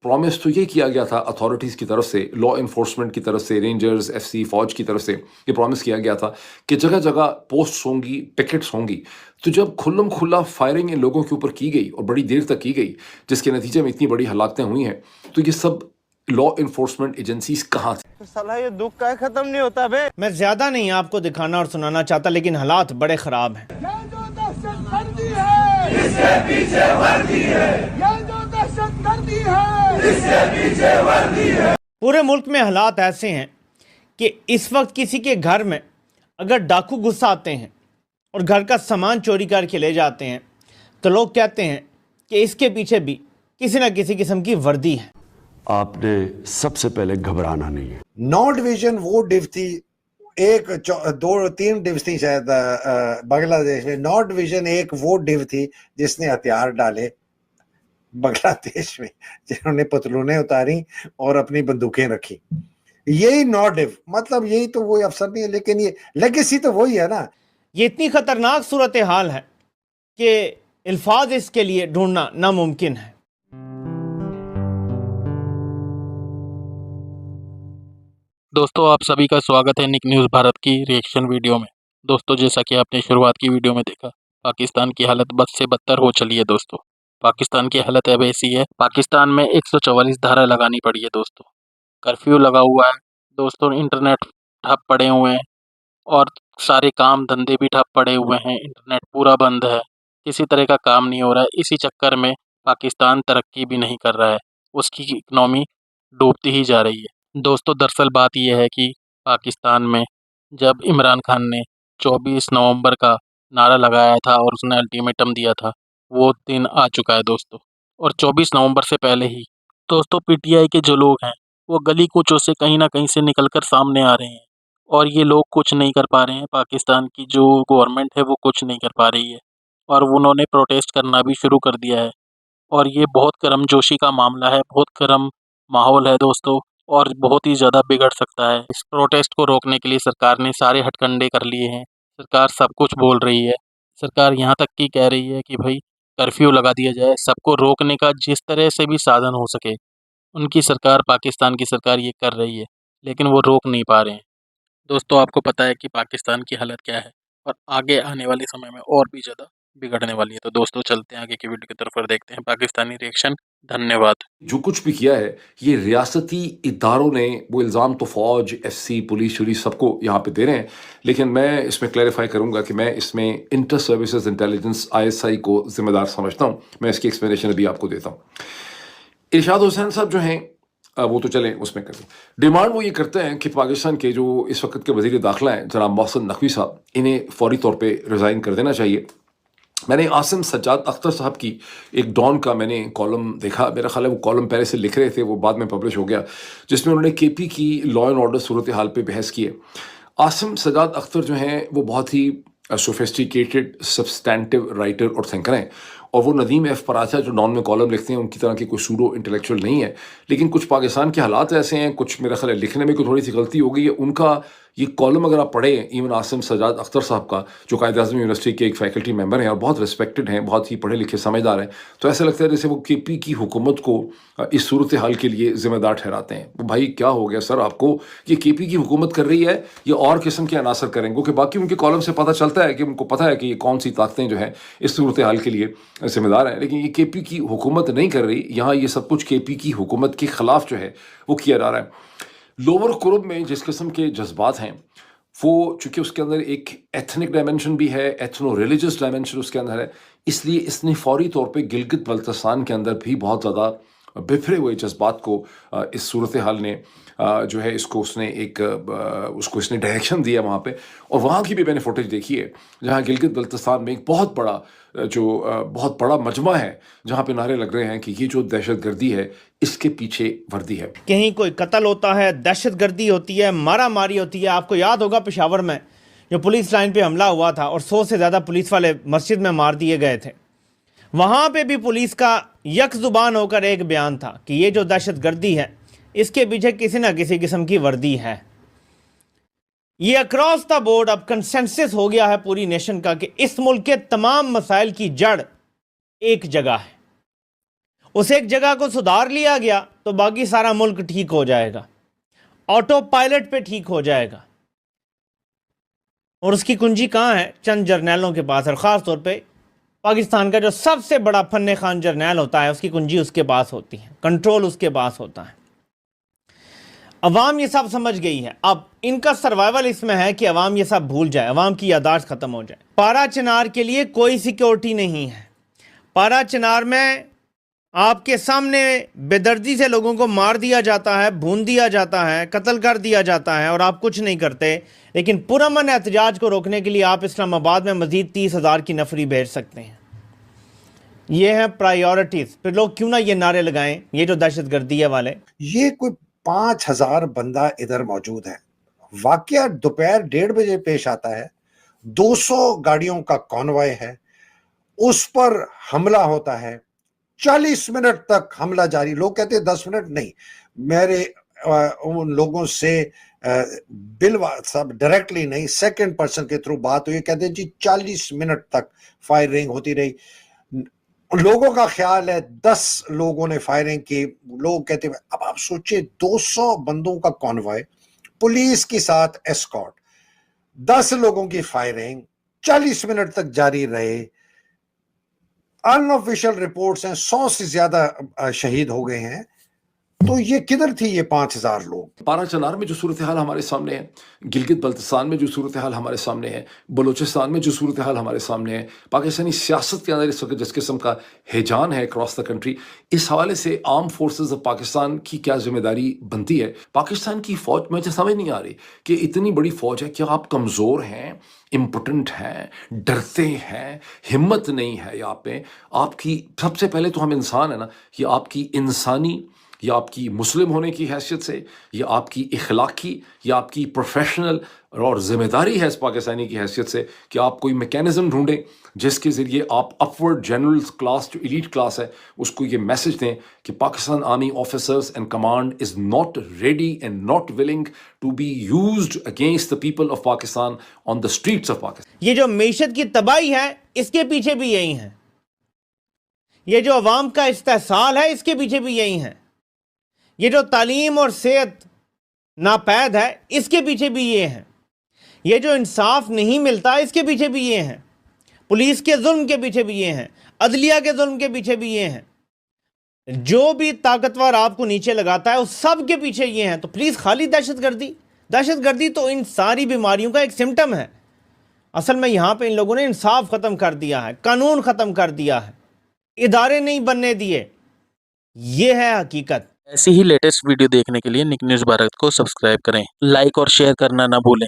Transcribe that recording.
Promise तो ये किया गया था अथॉरिटीज़ की तरफ से, लॉ इन्फोर्समेंट की तरफ से, रेंजर्स, एफसी, फौज की तरफ से ये प्रॉमिस किया गया था कि जगह-जगह पोस्ट्स होंगी, पिकेट्स होंगी। तो जब खुल्लम-खुल्ला फायरिंग इन लोगों के ऊपर की गई और बड़ी देर तक की गई, जिसके नतीजे में इतनी बड़ी हलाकतें हुई हैं, तो ये सब लॉ इन्फोर्समेंट एजेंसीज़ कहाँ थी? तो साला ये दुख का खत्म नहीं होता बे। मैं ज्यादा नहीं आपको दिखाना और सुनाना चाहता, लेकिन हालात बड़े खराब हैं। ये जो दहशतगर्दी है इसके पीछे वर्दी है, ये जो दहशतगर्दी है इसके पीछे वर्दी है। पूरे मुल्क में हालात ऐसे हैं कि इस वक्त किसी के घर में अगर डाकू घुस आते हैं और घर का सामान चोरी करके ले जाते हैं तो लोग कहते हैं कि इसके पीछे भी किसी न किसी किस्म की वर्दी है। आपने सबसे पहले घबराना नहीं है। 9 डिवीजन वो डिव थी, एक 2-3 डिव थी शायद बांग्लादेश में। 9 डिवीजन एक वो डिव थी जिसने हथियार डाले बांग्लादेश में, जिन्होंने पतलूनें उतारी और अपनी बंदूकें रखी। यही 9 डिव, मतलब यही तो वही अफसर नहीं है, लेकिन ये लेगेसी तो वही है ना। ये इतनी खतरनाक सूरत हाल है कि अल्फाज इसके लिए ढूंढना नामुमकिन है। दोस्तों, आप सभी का स्वागत है निक न्यूज़ भारत की रिएक्शन वीडियो में। दोस्तों, जैसा कि आपने शुरुआत की वीडियो में देखा, पाकिस्तान की हालत बद से बदतर हो चली है। दोस्तों, पाकिस्तान की हालत अब ऐसी है, पाकिस्तान में 144 धारा लगानी पड़ी है। दोस्तों, कर्फ्यू लगा हुआ है। दोस्तों, इंटरनेट ठप पड़े हुए हैं और सारे काम धंधे भी ठप पड़े हुए हैं। इंटरनेट पूरा बंद है, किसी तरह का काम नहीं हो रहा है। इसी चक्कर में पाकिस्तान तरक्की भी नहीं कर रहा है, उसकी इकनॉमी डूबती ही जा रही है। दोस्तों, दरअसल बात यह है कि पाकिस्तान में जब इमरान खान ने 24 नवंबर का नारा लगाया था और उसने अल्टीमेटम दिया था, वो दिन आ चुका है दोस्तों। और 24 नवंबर से पहले ही दोस्तों पीटीआई के जो लोग हैं वो गली कूचों से कहीं ना कहीं से निकलकर सामने आ रहे हैं और ये लोग कुछ नहीं कर पा रहे हैं। पाकिस्तान की जो गवर्नमेंट है वो कुछ नहीं कर पा रही है और उन्होंने प्रोटेस्ट करना भी शुरू कर दिया है। और ये बहुत गर्मजोशी का मामला है, बहुत गर्म माहौल है दोस्तों, और बहुत ही ज़्यादा बिगड़ सकता है। इस प्रोटेस्ट को रोकने के लिए सरकार ने सारे हथकंडे कर लिए हैं। सरकार सब कुछ बोल रही है। सरकार यहाँ तक की कह रही है कि भाई कर्फ्यू लगा दिया जाए, सबको रोकने का जिस तरह से भी साधन हो सके। उनकी सरकार, पाकिस्तान की सरकार ये कर रही है, लेकिन वो रोक नहीं पा रहे हैं। दोस्तों, आपको पता है कि पाकिस्तान की हालत क्या है और आगे आने वाले समय में और भी ज़्यादा बिगड़ने वाली है। तो दोस्तों, चलते हैं आगे की वीडियो की तरफ और देखते हैं पाकिस्तानी रिएक्शन। धन्यवाद। जो कुछ भी किया है, ये रियासती इदारों ने, वो इल्ज़ाम तो फ़ौज, एफसी, पुलिस सबको यहाँ पे दे रहे हैं, लेकिन मैं इसमें क्लैरिफाई करूँगा कि मैं इसमें इंटर सर्विसेज इंटेलिजेंस ISI को ज़िम्मेदार समझता हूँ। मैं इसकी एक्सप्लेनेशन अभी आपको देता हूँ। इरशाद हुसैन साहब जो हैं, वो तो चलें उसमें करें। डिमांड वो ये करते हैं कि पाकिस्तान के जो इस वक्त के वज़ीर दाखिला हैं जनाब मोहसिन नकवी साहब, इन्हें फ़ौरी तौर पे रिज़ाइन कर देना चाहिए। मैंने आसिम सज्जाद अख्तर साहब की एक डॉन का मैंने कॉलम देखा, मेरा ख्याल है वो कॉलम पहले से लिख रहे थे, वो बाद में पब्लिश हो गया, जिसमें उन्होंने KP की लॉ एंड ऑर्डर सूरत हाल पे बहस की है। आसिम सज्जाद अख्तर जो हैं वो बहुत ही सोफिस्टिकेटेड सब्सटैंटिव राइटर और थिंकर हैं, और वो नदीम F पराचा जो डॉन में कॉलम लिखते हैं उनकी तरह की कोई सूडो इंटेलेक्चुअल नहीं है। लेकिन कुछ पाकिस्तान के हालात ऐसे हैं, कुछ मेरा ख्याल है लिखने में कोई थोड़ी सी गलती हो गई है। उनका ये कॉलम अगर आप पढ़ें, इवन आसिम सज्जाद अख्तर साहब का, जो कायद-ए-आज़म यूनिवर्सिटी के एक फैकल्टी मेंबर हैं और बहुत रिस्पेक्टेड हैं, बहुत ही पढ़े लिखे समझदार हैं, तो ऐसा लगता है जैसे वो KP की हुकूमत को इस सूरत हाल के लिए ज़िम्मेदार ठहराते हैं। वो भाई क्या हो गया सर आपको, ये KP की हुकूमत कर रही है, ये और किस्म के अनासर करेंगे? क्योंकि बाकी उनके कॉलम से पता चलता है कि उनको पता है कि ये कौन सी ताकतें जो हैं इस सूरत हाल के लिए ज़िम्मेदार हैं, लेकिन ये KP की हुकूमत नहीं कर रही। यहाँ ये सब कुछ KP की हुकूमत के ख़िलाफ़ जो है वो किया जा रहा है। लोअर कुरुब में जिस किस्म के जज्बात हैं, वो चूँकि उसके अंदर एक एथनिक डायमेंशन भी है, एथनो रिलीजियस डायमेंशन उसके अंदर है, इसलिए इसने फ़ौरी तौर पे गिलगित बल्तिस्तान के अंदर भी बहुत ज़्यादा बिखरे हुए जज्बात को इस सूरत हाल ने जो है इसको उसने एक उसको इसने डायरेक्शन दिया वहाँ पे। और वहाँ की भी मैंने फुटेज देखी है जहाँ गिलगित बल्तिस्तान में एक बहुत बड़ा बहुत बड़ा मजमा है, जहाँ पे नारे लग रहे हैं कि ये जो दहशतगर्दी है इसके पीछे वर्दी है। कहीं कोई कत्ल होता है, दहशतगर्दी होती है, मारा मारी होती है। आपको याद होगा पेशावर में जो पुलिस लाइन पे हमला हुआ था और 100 से ज़्यादा पुलिस वाले मस्जिद में मार दिए गए थे। वहाँ पे भी पुलिस का यक ज़ुबान होकर एक बयान था कि ये जो दहशतगर्दी है इसके पीछे किसी न किसी किस्म की वर्दी है। ये अक्रॉस द बोर्ड अब कंसेंसस हो गया है पूरी नेशन का कि इस मुल्क के तमाम मसाइल की जड़ एक जगह है उस एक जगह को सुधार लिया गया तो बाकी सारा मुल्क ठीक हो जाएगा, ऑटो पायलट पे ठीक हो जाएगा। और उसकी कुंजी कहाँ है? चंद जर्नैलों के पास, और ख़ास तौर पे पाकिस्तान का जो सबसे बड़ा फन्ने खान जर्नैल होता है उसकी कुंजी उसके पास होती है, कंट्रोल उसके पास होता है। अवाम ये सब समझ गई है। अब इनका सर्वाइवल इसमें है कि अवाम ये सब भूल जाए, अवाम की यादाश्त ख़त्म हो जाए। पारा चिनार के लिए कोई सिक्योरिटी नहीं है। पारा चिनार में आपके सामने बेदर्दी से लोगों को मार दिया जाता है, भून दिया जाता है, कत्ल कर दिया जाता है और आप कुछ नहीं करते। लेकिन पुरअमन एहतजाज को रोकने के लिए आप इस्लामाबाद में मज़ीद 30,000 की नफरी भेज सकते हैं। ये हैं प्रायोरिटीज़। फिर लोग क्यों ना ये नारे लगाएं, ये जो दहशतगर्दी है वाले। ये कोई 5,000 बंदा इधर मौजूद है। वाकया दोपहर 1:30 बजे पेश आता है। 200 गाड़ियों का कॉन्वॉय है, उस पर हमला होता है। 40 मिनट तक हमला जारी। लोग कहते हैं 10 मिनट नहीं, मेरे उन लोगों से बिल सब डायरेक्टली नहीं, सेकंड पर्सन के थ्रू बात हुई, कहते हैं जी 40 मिनट तक फायरिंग होती रही। लोगों का ख्याल है 10 लोगों ने फायरिंग की। लोग कहते हैं, अब आप सोचिए 200 बंदों का कॉन्वॉय, पुलिस के साथ एस्कॉर्ट, 10 लोगों की फायरिंग 40 मिनट तक जारी रहे। अनऑफिशियल रिपोर्ट्स हैं 100 से ज्यादा शहीद हो गए हैं। तो ये किधर थी ये 5,000 लोग? पारा चनार में जो सूरत हाल हमारे सामने है, गिलगित बल्तिस्तान में जो सूरत हाल हमारे सामने है, बलूचिस्तान में जो सूरत हाल हमारे सामने है, पाकिस्तानी सियासत के अंदर इस वक्त जिस किस्म का हैजान है अक्रॉस द कंट्री, इस हवाले से आर्म फोर्सेस ऑफ पाकिस्तान की क्या जिम्मेदारी बनती है? पाकिस्तान की फ़ौज, मुझे समझ नहीं आ रही कि इतनी बड़ी फ़ौज है, क्या आप कमज़ोर हैं, इम्पोर्टेंट हैं, डरते हैं, हिम्मत नहीं है यहाँ पे? आपकी सबसे पहले तो हम इंसान है ना, ये आपकी इंसानी या आपकी मुस्लिम होने की हैसियत से, या आपकी इखलाकी या आपकी प्रोफेशनल और ज़िम्मेदारी है इस पाकिस्तानी की हैसियत से कि आप कोई मैकेनिज़्म ढूंढें जिसके ज़रिए आप अपवर्ड जनरल क्लास, जो एलीट क्लास है, उसको ये मैसेज दें कि Pakistan army officers and command is not ready and not willing to be used against the people of Pakistan on the streets of Pakistan. ये जो मईशत की तबाही है इसके पीछे भी यही है। ये जो अवाम का इस्तेहसाल है इसके पीछे भी यही है। ये जो तालीम और सेहत नापैद है इसके पीछे भी ये हैं। ये जो इंसाफ नहीं मिलता इसके पीछे भी ये हैं। पुलिस के जुल्म के पीछे भी ये हैं। अदलिया के जुल्म के पीछे भी ये हैं। जो भी ताकतवर आपको नीचे लगाता है उस सब के पीछे ये हैं। तो प्लीज़ खाली दहशतगर्दी तो इन सारी बीमारियों का एक सिम्टम है। असल में यहाँ पे इन लोगों ने इंसाफ ख़त्म कर दिया है, कानून ख़त्म कर दिया है, इदारे नहीं बनने दिए। ये है हकीकत। ऐसी ही लेटेस्ट वीडियो देखने के लिए निक न्यूज़ भारत को सब्सक्राइब करें, लाइक और शेयर करना ना भूलें।